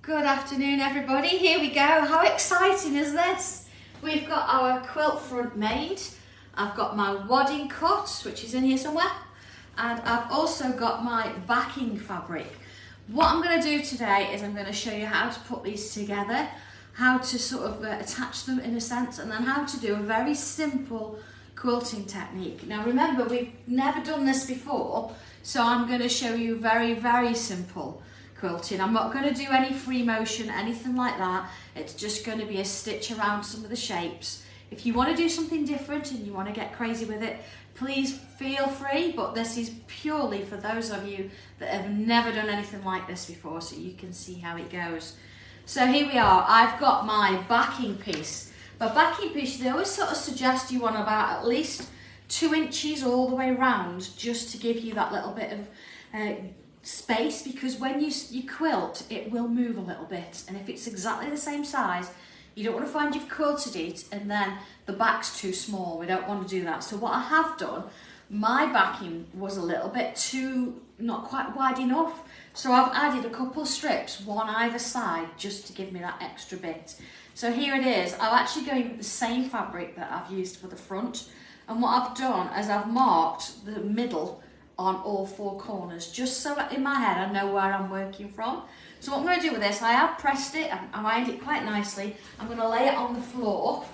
Good afternoon everybody, here we go. How exciting is this? We've got our quilt front made. I've got my wadding cut, which is in here somewhere, and I've also got my backing fabric. What I'm going to do today is I'm going to show you how to put these together, how to sort of attach them in a sense, and then how to do a very simple quilting technique. Now remember, we've never done this before, so I'm going to show you very simple quilting. I'm not going to do any free motion, anything like that. It's just going to be a stitch around some of the shapes. If you want to do something different and you want to get crazy with it, please feel free, but this is purely for those of you that have never done anything like this before, so you can see how it goes. So here we are. I've got my backing piece. My backing piece, they always sort of suggest you want about at least 2 inches all the way around, just to give you that little bit of space, because when you quilt, it will move a little bit, and if it's exactly the same size, you don't want to find you've quilted it and then the back's too small. We don't want to do that. So what I have done, my backing was a little bit too, not quite wide enough, so I've added a couple of strips, one either side, just to give me that extra bit. So here it is. I'm actually going with the same fabric that I've used for the front, and what I've done is I've marked the middle on all 4 corners, just so in my head I know where I'm working from. So what I'm going to do with this, I have pressed it, I've ironed it quite nicely. I'm going to lay it on the floor.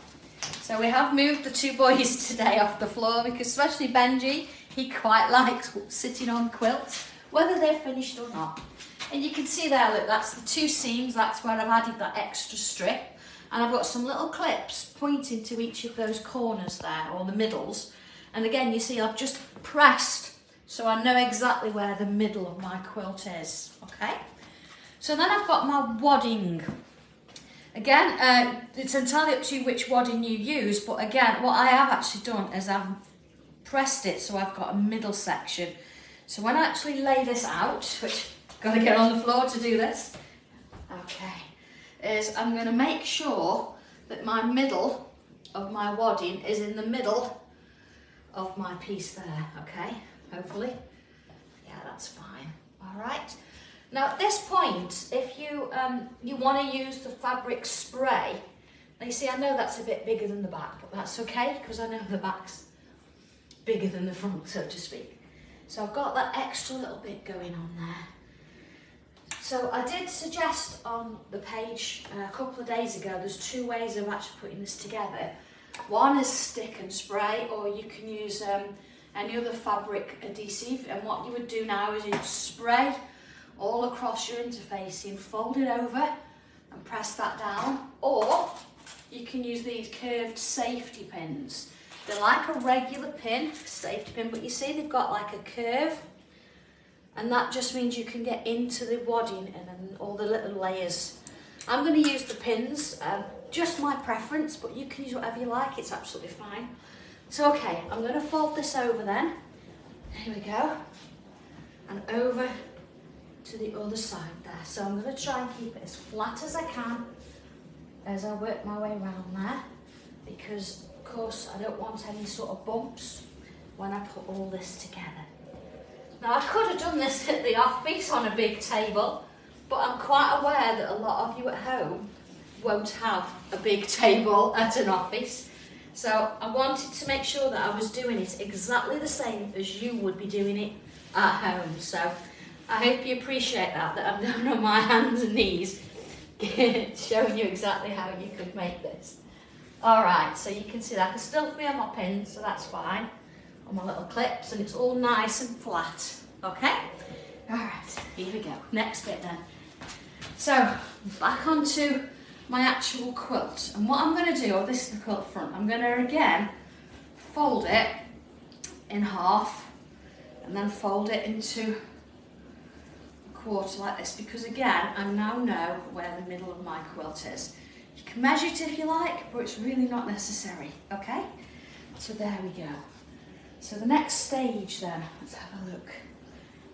So we have moved the 2 boys today off the floor, because especially Benji, he quite likes sitting on quilts, whether they're finished or not. And you can see there, look, that's the 2 seams, that's where I've added that extra strip. And I've got some little clips pointing to each of those corners there, or the middles. And again, you see I've just pressed, so I know exactly where the middle of my quilt is, okay? So then I've got my wadding. Again, it's entirely up to you which wadding you use, but again, what I have actually done is I've pressed it so I've got a middle section. So when I actually lay this out, which I've got to get on the floor to do this, okay, is I'm going to make sure that my middle of my wadding is in the middle of my piece there, okay? Hopefully. Yeah, that's fine. All right. Now at this point, if you want to use the fabric spray, now you see I know that's a bit bigger than the back, but that's okay, because I know the back's bigger than the front, so to speak. So I've got that extra little bit going on there. So I did suggest on the page a couple of days ago, there's 2 ways of actually putting this together. One is stick and spray, or you can use any other fabric adhesive, and what you would do now is you'd spray all across your interfacing, fold it over and press that down, or you can use these curved safety pins. They're like a regular pin, safety pin, but you see they've got like a curve, and that just means you can get into the wadding and then all the little layers. I'm going to use the pins, just my preference, but you can use whatever you like, it's absolutely fine. So okay, I'm going to fold this over then, here we go, and over to the other side there. So I'm going to try and keep it as flat as I can as I work my way around there, because of course I don't want any sort of bumps when I put all this together. Now I could have done this at the office on a big table, but I'm quite aware that a lot of you at home won't have a big table at an office. So I wanted to make sure that I was doing it exactly the same as you would be doing it at home. So I hope you appreciate that I'm down on my hands and knees showing you exactly how you could make this. Alright, so you can see that I can still feel my pins, so that's fine, on my little clips, and it's all nice and flat, okay? Alright, here we go, next bit then. So, back onto my actual quilt, and what I'm going to do, this is the quilt front, I'm going to again fold it in half and then fold it into a quarter like this, because again I now know where the middle of my quilt is. You can measure it if you like, but it's really not necessary, okay? So there we go. So the next stage then, let's have a look.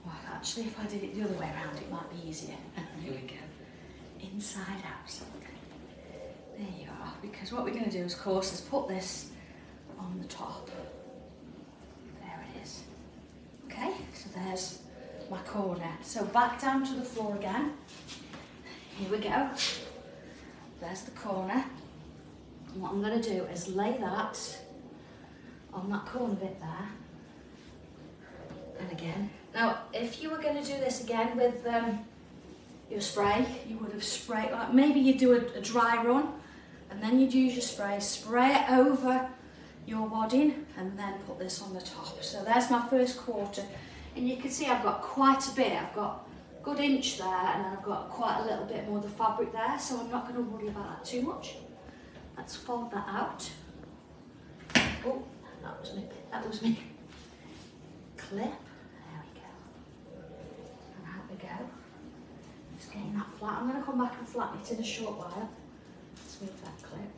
Well, actually if I did it the other way around it might be easier. Here we go, inside out. There you are, because what we're going to do, of course, is put this on the top. There it is. Okay, so there's my corner. So back down to the floor again. here we go. There's the corner. And what I'm going to do is lay that on that corner bit there. And again. Now, if you were going to do this again with your spray, you would have sprayed, like maybe you do a dry run, and then you'd use your spray it over your wadding, and then put this on the top. So there's my first quarter. And you can see I've got quite a bit. I've got a good inch there, and then I've got quite a little bit more of the fabric there, so I'm not going to worry about that too much. Let's fold that out. Oh, that was me clip. There we go. And out we go. Just getting that flat. I'm going to come back and flatten it in a short while. Let's move that clip.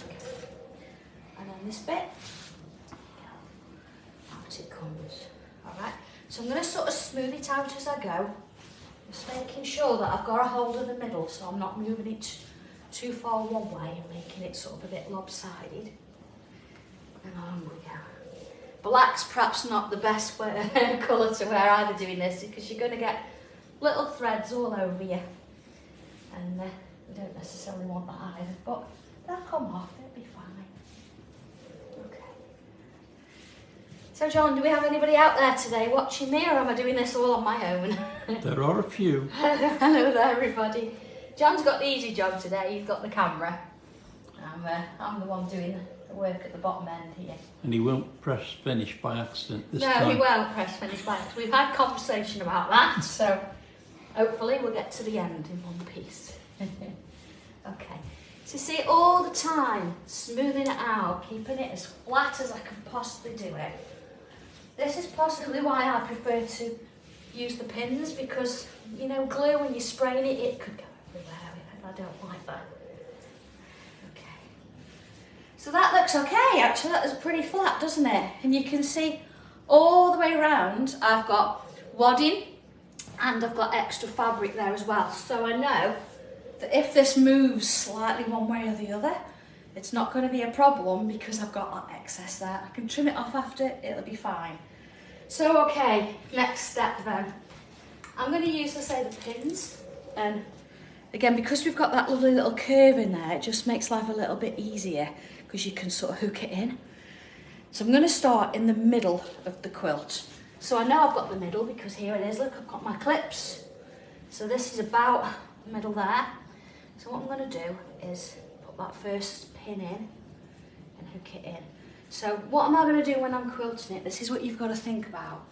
Okay. And then this bit. Out it comes. Alright. So I'm going to sort of smooth it out as I go. Just making sure that I've got a hold of the middle, so I'm not moving it too far one way and making it sort of a bit lopsided. And on we go. Black's perhaps not the best colour to wear either doing this, because you're going to get little threads all over you. And you don't necessarily want that either, but they'll come off, it'll be fine. Okay. So John, do we have anybody out there today watching me, or am I doing this all on my own? There are a few. Hello there everybody. John's got the easy job today, he's got the camera. I'm the one doing the work at the bottom end here. And he won't press finish by accident this time. time. No, he won't press finish by accident. We've had conversation about that, so hopefully we'll get to the end in one piece. Okay, so you see, all the time, smoothing it out, keeping it as flat as I can possibly do it. This is possibly why I prefer to use the pins, because, you know, glue, when you're spraying it, it could go everywhere, and I don't like that. Okay. So that looks okay, actually. That is pretty flat, doesn't it? And you can see all the way around, I've got wadding, and I've got extra fabric there as well. So I know that if this moves slightly one way or the other, it's not going to be a problem, because I've got that excess there. I can trim it off after, it'll be fine. So okay, next step then. I'm going to use, let's say, the pins, and again, because we've got that lovely little curve in there, it just makes life a little bit easier, because you can sort of hook it in. So I'm going to start in the middle of the quilt. So I know I've got the middle, because here it is, look, I've got my clips. So this is about the middle there. So what I'm going to do is put that first pin in and hook it in. So what am I going to do when I'm quilting it? This is what you've got to think about.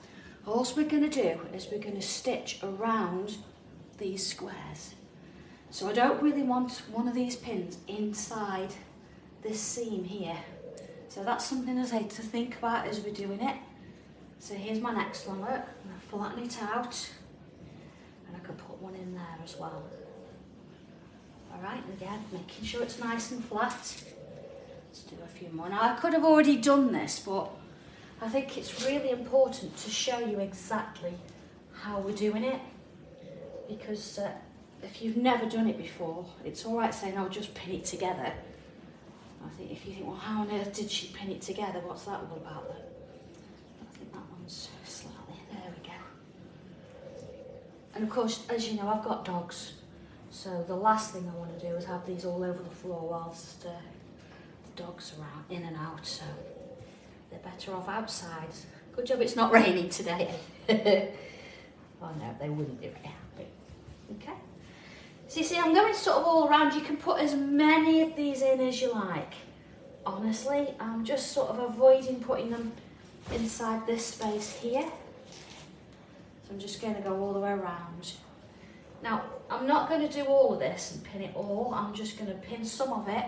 All we're going to do is we're going to stitch around these squares. So I don't really want one of these pins inside this seam here. So that's something I say to think about as we're doing it. So here's my next one, look. I'm going to flatten it out, and I can put one in there as well. Alright, again, making sure it's nice and flat. Let's do a few more. Now, I could have already done this, but I think it's really important to show you exactly how we're doing it, because if you've never done it before, it's alright saying, oh, just pin it together. I think if you think, well, how on earth did she pin it together? What's that all about then? I think that one's slightly, there we go. And of course, as you know, I've got dogs. So the last thing I want to do is have these all over the floor whilst the dogs are out, in and out, so they're better off outside. Good job it's not raining today. Oh no, they wouldn't be very happy. Okay. So you see, I'm going sort of all around. You can put as many of these in as you like. Honestly, I'm just sort of avoiding putting them inside this space here. So I'm just going to go all the way around. Now, I'm not going to do all of this and pin it all. I'm just going to pin some of it,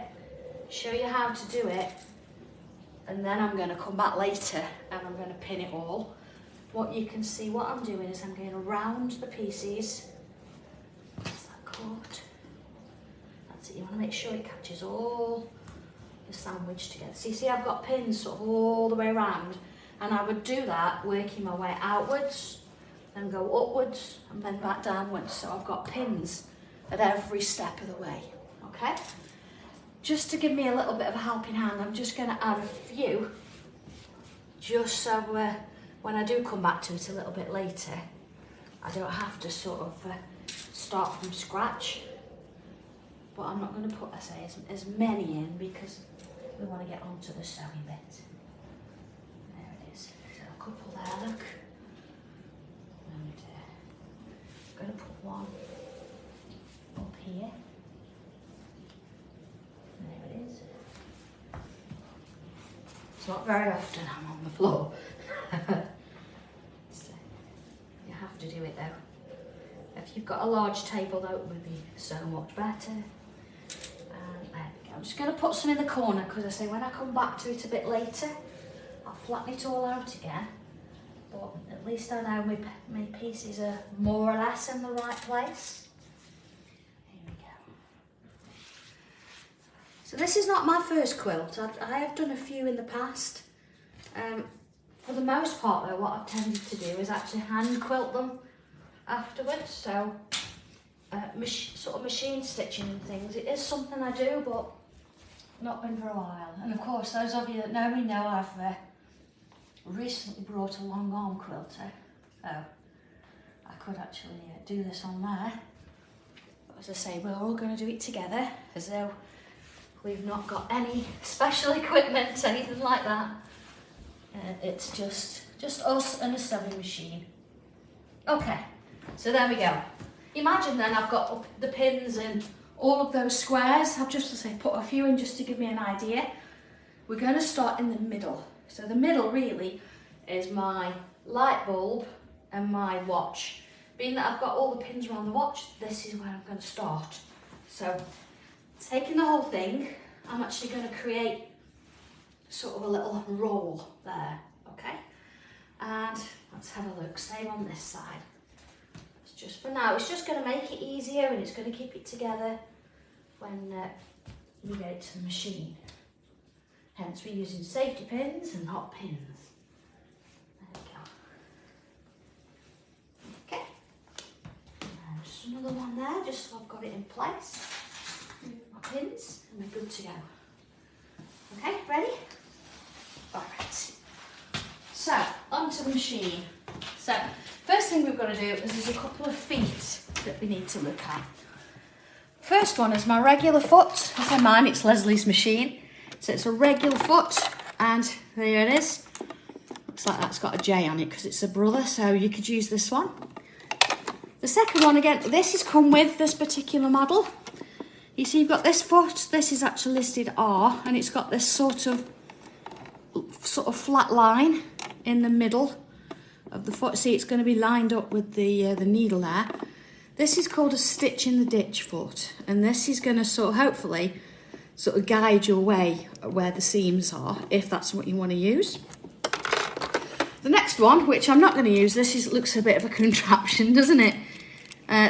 show you how to do it, and then I'm going to come back later and I'm going to pin it all. What you can see, what I'm doing is I'm going around the pieces. That's that cord. That's it. You want to make sure it catches all the sandwich together. So you see, I've got pins sort of all the way around, and I would do that working my way outwards, then go upwards and then back downwards. So I've got pins at every step of the way, okay? Just to give me a little bit of a helping hand, I'm just going to add a few, just so when I do come back to it a little bit later, I don't have to sort of start from scratch. But I'm not going to put, I say, as many in because we want to get onto the sewing bit. There it is. So a couple there, look. And I'm going to put one up here. There it is. It's not very often I'm on the floor. So you have to do it though. If you've got a large table, that would be so much better. And there we go. I'm just going to put some in the corner because I say when I come back to it a bit later, I'll flatten it all out again. But at least I know my pieces are more or less in the right place. Here we go. So this is not my first quilt. I have done a few in the past. For the most part though, what I've tended to do is actually hand quilt them afterwards. So sort of machine stitching and things, it is something I do, but not been for a while. And of course, those of you that know me know I've recently brought a long arm quilter, so I could actually do this on there. But as I say, we're all going to do it together, as though we've not got any special equipment, anything like that. It's just us and a sewing machine. Okay, so there we go. Imagine then I've got the pins in all of those squares. I've just to say put a few in just to give me an idea. We're going to start in the middle. So the middle really is my light bulb and my watch. Being that I've got all the pins around the watch, this is where I'm going to start. So taking the whole thing, I'm actually going to create sort of a little roll there, okay? And let's have a look, same on this side. It's just for now, it's just going to make it easier and it's going to keep it together when we get it to the machine. Hence we're using safety pins and not pins. There we go. Okay. And just another one there, just so I've got it in place. Move my pins and we're good to go. Okay, ready? Alright. So, onto the machine. So, first thing we've got to do is there's a couple of feet that we need to look at. First one is my regular foot. I say mine, it's Leslie's machine. So it's a regular foot, and there it is. Looks like that's got a J on it because it's a brother, so you could use this one. The second one, again, this has come with this particular model. You see you've got this foot, this is actually listed R, and it's got this sort of flat line in the middle of the foot. See, it's going to be lined up with the needle there. This is called a stitch in the ditch foot, and this is going to hopefully guide your way where the seams are, if that's what you want to use. The next one, which I'm not going to use, looks a bit of a contraption, doesn't it?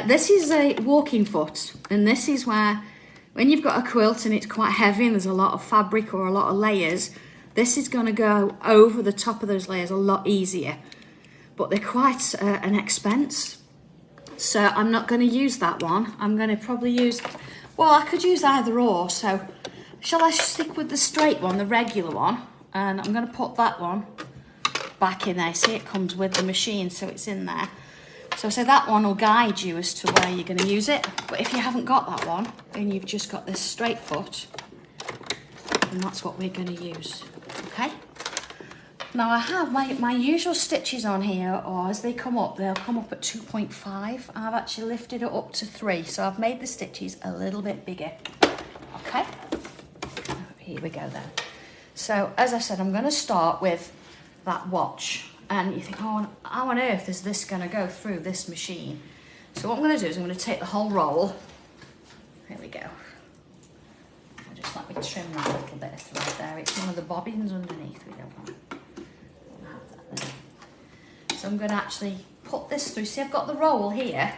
This is a walking foot, and this is where, when you've got a quilt and it's quite heavy and there's a lot of fabric or a lot of layers, this is going to go over the top of those layers a lot easier. But they're quite an expense, so I'm not going to use that one. I'm going to probably use, well, I could use either or, so shall I stick with the straight one, the regular one, and I'm going to put that one back in there. See, it comes with the machine, so it's in there. So that one will guide you as to where you're going to use it. But if you haven't got that one, and you've just got this straight foot, then that's what we're going to use, okay? Now I have my usual stitches on here, or as they come up, they'll come up at 2.5. I've actually lifted it up to 3, so I've made the stitches a little bit bigger, okay? Here we go then. So as I said, I'm going to start with that watch. And you think, oh, how on earth is this going to go through this machine? So what I'm going to do is I'm going to take the whole roll. There we go. I'll just let me trim that little bit of thread there. It's one of the bobbins underneath. We don't want to have that there. So I'm going to actually put this through. See, I've got the roll here,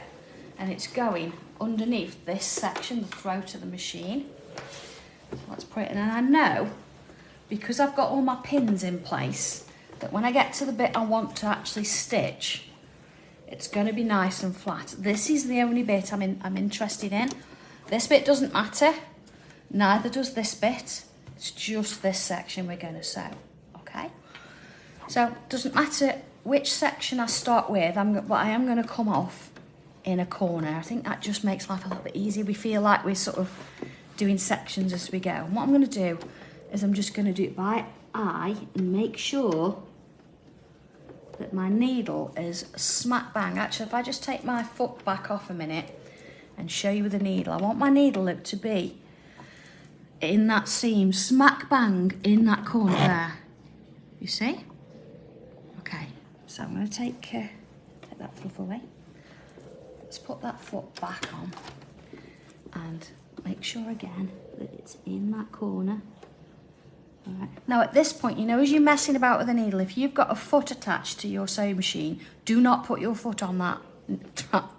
and it's going underneath this section, the throat of the machine. So let's put it in. And I know, because I've got all my pins in place, that when I get to the bit I want to actually stitch, it's going to be nice and flat. This is the only bit I'm interested in. This bit doesn't matter, neither does this bit. It's just this section we're going to sew, okay? So it doesn't matter which section I start with, but I am going to come off in a corner. I think that just makes life a little bit easier. We feel like we're sort of doing sections as we go. And what I'm going to do is I'm just going to do it by eye and make sure that my needle is smack bang. Actually, if I just take my foot back off a minute and show you with the needle, I want my needle to be in that seam, smack bang in that corner there. You see? Okay, so I'm going to take that fluff away. Let's put that foot back on and make sure again that it's in that corner. All right. Now at this point, you know, as you're messing about with the needle, if you've got a foot attached to your sewing machine, do not put your foot on that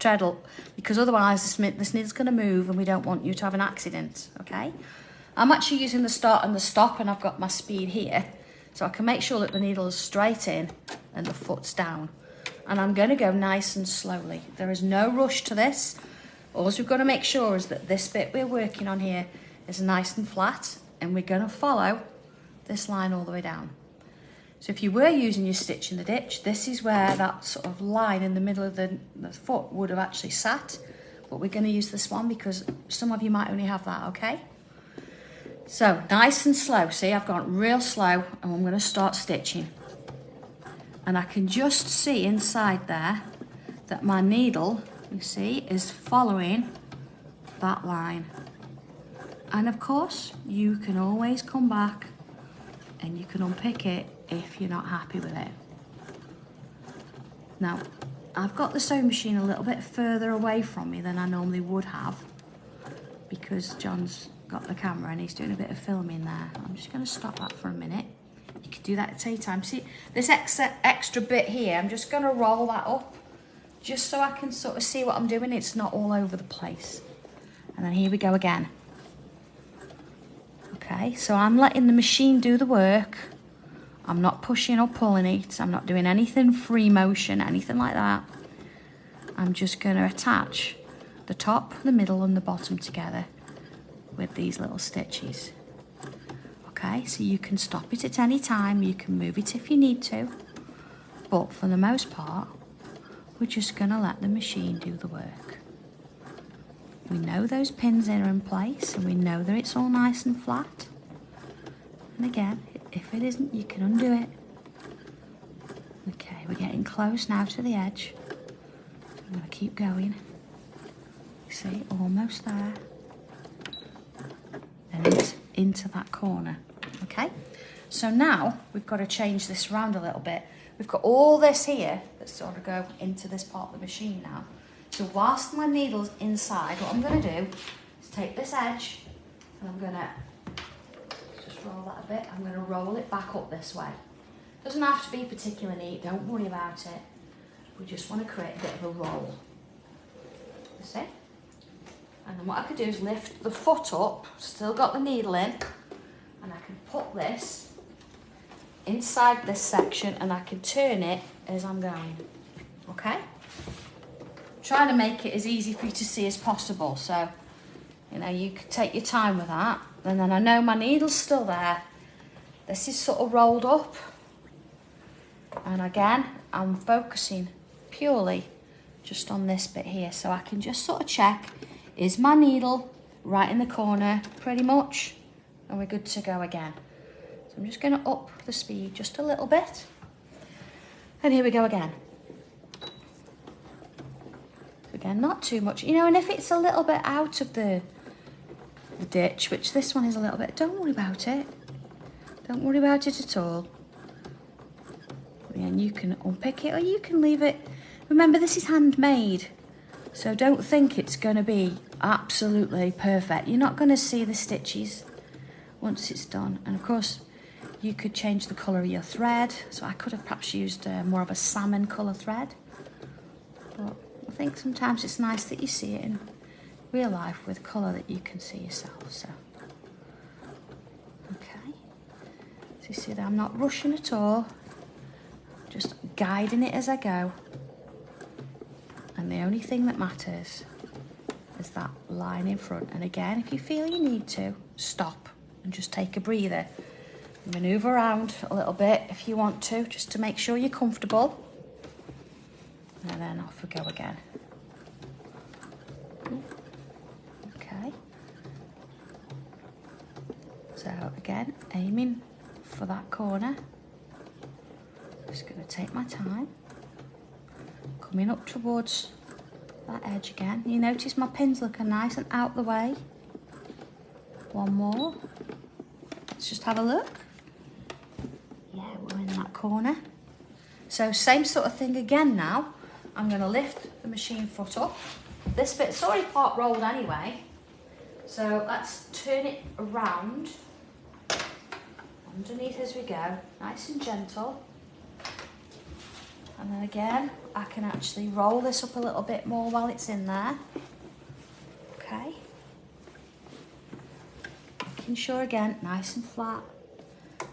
treadle, because otherwise this needle's going to move and we don't want you to have an accident, okay? I'm actually using the start and the stop, and I've got my speed here, so I can make sure that the needle is straight in and the foot's down. And I'm going to go nice and slowly. There is no rush to this. All we've got to make sure is that this bit we're working on here is nice and flat, and we're going to follow this line all the way down. So if you were using your stitch in the ditch, this is where that sort of line in the middle of the foot would have actually sat, but we're going to use this one because some of you might only have that, okay? So nice and slow. See, I've gone real slow, and I'm going to start stitching. And I can just see inside there that my needle, you see, is following that line. And of course, you can always come back and you can unpick it if you're not happy with it. Now, I've got the sewing machine a little bit further away from me than I normally would have, because John's got the camera and he's doing a bit of filming there. I'm just going to stop that for a minute. You can do that at any time. See, this extra bit here, I'm just going to roll that up just so I can sort of see what I'm doing. It's not all over the place. And then here we go again. Okay, so I'm letting the machine do the work. I'm not pushing or pulling it. I'm not doing anything free motion, anything like that. I'm just going to attach the top, the middle and the bottom together with these little stitches. Okay, so you can stop it at any time. You can move it if you need to. But for the most part, we're just going to let the machine do the work. We know those pins are in place and we know that it's all nice and flat. And again, if it isn't, you can undo it. Okay, we're getting close now to the edge. So I'm going to keep going. You see, almost there. And it's into that corner. Okay, so now we've got to change this around a little bit. We've got all this here that sort of go into this part of the machine now. So whilst my needle's inside, what I'm going to do is take this edge and I'm going to just roll that a bit. I'm going to roll it back up this way. Doesn't have to be particularly neat, don't worry about it. We just want to create a bit of a roll. You see? And then what I could do is lift the foot up, still got the needle in, and I can put this inside this section and I can turn it as I'm going. Okay? Trying to make it as easy for you to see as possible, so you know you can take your time with that. And then I know my needle's still there. This is sort of rolled up, and again I'm focusing purely just on this bit here, so I can just sort of check, is my needle right in the corner pretty much, and we're good to go again. So I'm just going to up the speed just a little bit, and here we go again. Again, not too much, you know, and if it's a little bit out of the ditch, which this one is a little bit, don't worry about it. Don't worry about it at all. And you can unpick it or you can leave it. Remember, this is handmade, so don't think it's going to be absolutely perfect. You're not going to see the stitches once it's done. And of course, you could change the colour of your thread. So I could have perhaps used more of a salmon colour thread. But I think sometimes it's nice that you see it in real life with colour that you can see yourself. So, okay. So you see that I'm not rushing at all, just guiding it as I go. And the only thing that matters is that line in front. And again, if you feel you need to, stop and just take a breather. Manoeuvre around a little bit if you want to, just to make sure you're comfortable. And then off we go again. So again, aiming for that corner. Just going to take my time. Coming up towards that edge again. You notice my pin's looking nice and out the way. One more. Let's just have a look. Yeah, we're in that corner. So same sort of thing again now. I'm going to lift the machine foot up. This bit's already part rolled anyway. So let's turn it around underneath as we go. Nice and gentle. And then again, I can actually roll this up a little bit more while it's in there. Okay. Making sure again, nice and flat.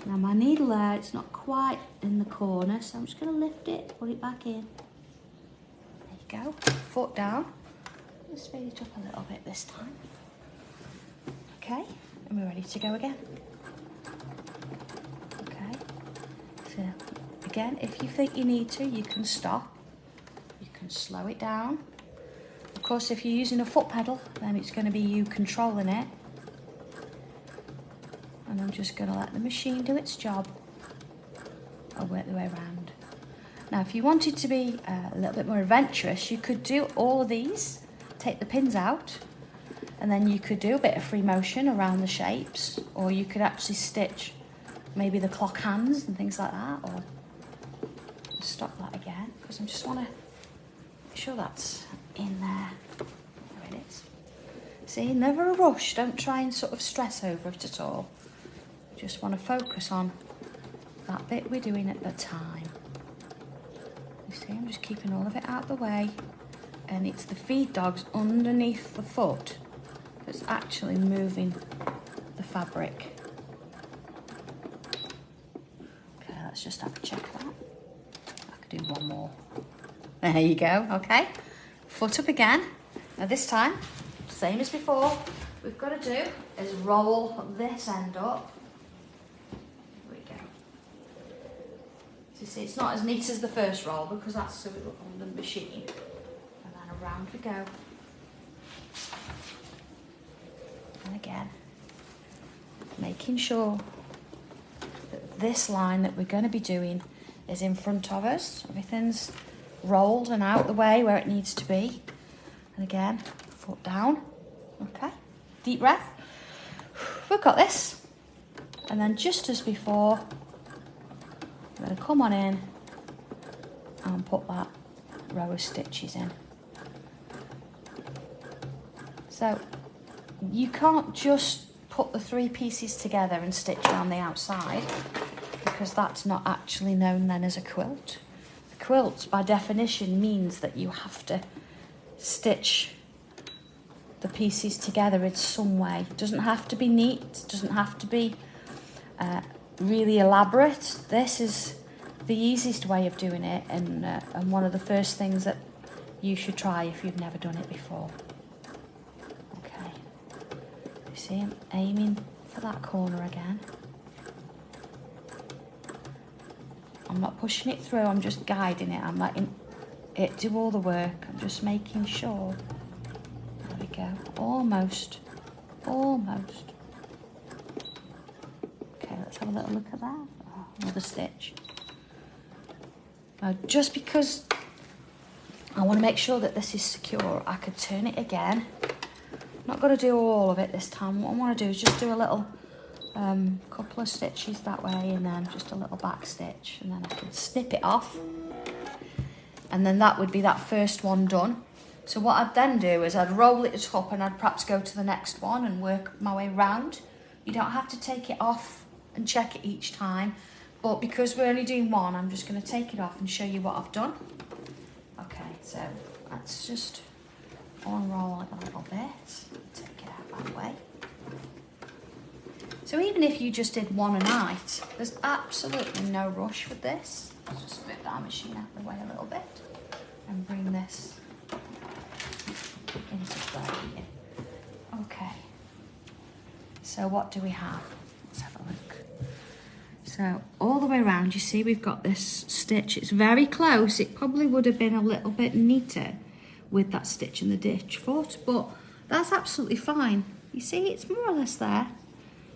Now my needle there, it's not quite in the corner, so I'm just going to lift it, put it back in. There you go. Foot down. Let's speed it up a little bit this time. Okay, and we're ready to go again. Okay. So again, if you think you need to, you can stop. You can slow it down. Of course, if you're using a foot pedal, then it's going to be you controlling it. And I'm just going to let the machine do its job. I'll work the way around. Now, if you wanted to be a little bit more adventurous, you could do all of these, take the pins out, and then you could do a bit of free motion around the shapes, or you could actually stitch maybe the clock hands and things like that, or stop that again, because I just want to make sure that's in there. There it is. See, never a rush. Don't try and sort of stress over it at all. Just want to focus on that bit we're doing at the time. You see, I'm just keeping all of it out of the way, and it's the feed dogs underneath the foot that's actually moving the fabric. Okay, let's just have a check of that. I could do one more. There you go, okay. Foot up again. Now this time, same as before, what we've got to do is roll this end up. There we go. So you see, it's not as neat as the first roll because that's so it look on the machine. And then around we go. And again, making sure that this line that we're going to be doing is in front of us. Everything's rolled and out the way where it needs to be. And again, foot down. Okay, deep breath. We've got this. And then just as before, I'm going to come on in and put that row of stitches in. So you can't just put the 3 pieces together and stitch around the outside, because that's not actually known then as a quilt. A quilt, by definition, means that you have to stitch the pieces together in some way. It doesn't have to be neat, it doesn't have to be really elaborate. This is the easiest way of doing it, and one of the first things that you should try if you've never done it before. Okay, you see I'm aiming for that corner again. I'm not pushing it through, I'm just guiding it. I'm letting it do all the work. I'm just making sure. There we go. Almost. Almost. Okay, let's have a little look at that. Oh, another stitch. Now, just because I want to make sure that this is secure, I could turn it again. I'm not going to do all of it this time. What I want to do is just do a little couple of stitches that way, and then just a little back stitch, and then I can snip it off, and then that would be that first one done. So what I'd then do is I'd roll it up, and I'd perhaps go to the next one and work my way round. You don't have to take it off and check it each time, but because we're only doing one, I'm just going to take it off and show you what I've done. Okay, so let's just unroll it a little bit, take it out that way. So even if you just did one a night, there's absolutely no rush with this. Let's just move our machine out of the way a little bit and bring this into play. Okay, so what do we have? Let's have a look. So all the way around, you see we've got this stitch. It's very close. It probably would have been a little bit neater with that stitch in the ditch foot, but that's absolutely fine. You see, it's more or less there.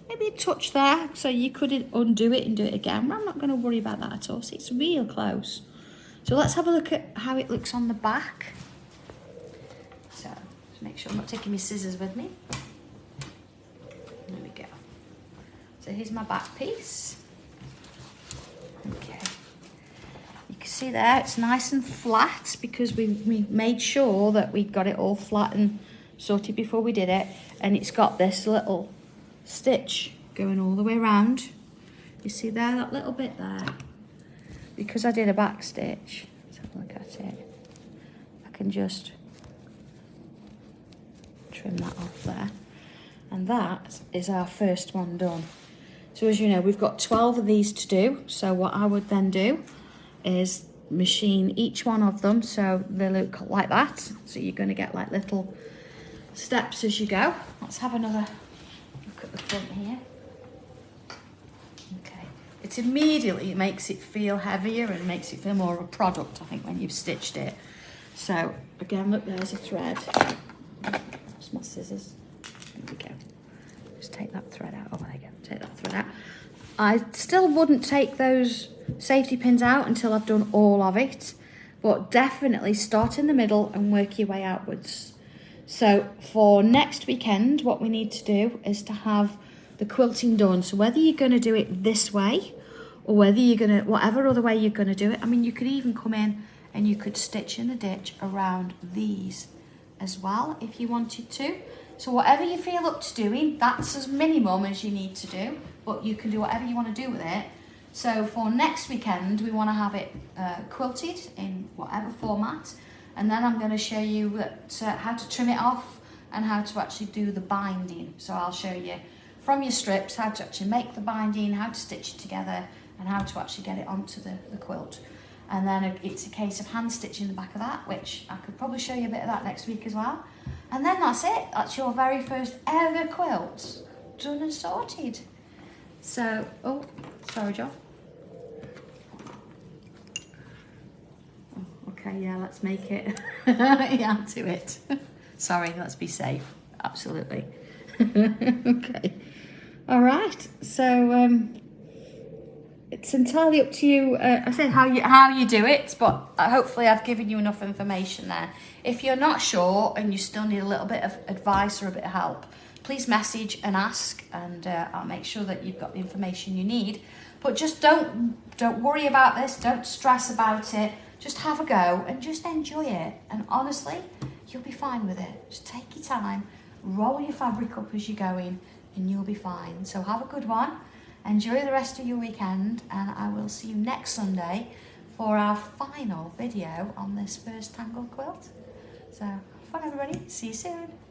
maybe a touch there, so you could undo it and do it again. I'm not going to worry about that at all. See, it's real close. So let's have a look at how it looks on the back. So just make sure I'm not taking my scissors with me. There we go. So here's my back piece. Okay. You can see there it's nice and flat because we made sure that we got it all flat and sorted before we did it. And it's got this little stitch going all the way around. You see there, that little bit there? Because I did a back stitch, let's have a look at it. I can just trim that off there. And that is our first one done. So as you know, we've got 12 of these to do. So what I would then do is machine each one of them so they look like that. So you're going to get like little steps as you go. Let's have another look at the front here. Okay, it makes it feel heavier and makes it feel more of a product, I think, when you've stitched it. So again, look, there's a thread. That's my scissors. There we go. Just take that thread out. Oh, there you go. Take that thread out. I still wouldn't take those safety pins out until I've done all of it, but definitely start in the middle and work your way outwards. So for next weekend, what we need to do is to have the quilting done. So whether you're going to do it this way or whether you're going to, whatever other way you're going to do it, I mean, you could even come in and you could stitch in the ditch around these as well if you wanted to. So whatever you feel up to doing, that's as minimum as you need to do, but you can do whatever you want to do with it. So for next weekend, we want to have it quilted in whatever format. And then I'm going to show you how to trim it off and how to actually do the binding. So I'll show you from your strips how to actually make the binding, how to stitch it together, and how to actually get it onto the quilt. And then it's a case of hand stitching the back of that, which I could probably show you a bit of that next week as well. And then that's it. That's your very first ever quilt done and sorted. So, oh, sorry, John. Okay, yeah, let's make it. Yeah, do it. Sorry, let's be safe. Absolutely. Okay. All right. So it's entirely up to you. I said how you do it, but hopefully I've given you enough information there. If you're not sure and you still need a little bit of advice or a bit of help, please message and ask, and I'll make sure that you've got the information you need. But just don't worry about this. Don't stress about it. Just have a go and just enjoy it. And honestly, you'll be fine with it. Just take your time, roll your fabric up as you're going, and you'll be fine. So have a good one. Enjoy the rest of your weekend, and I will see you next Sunday for our final video on this first tangle quilt. So have fun, everybody. See you soon.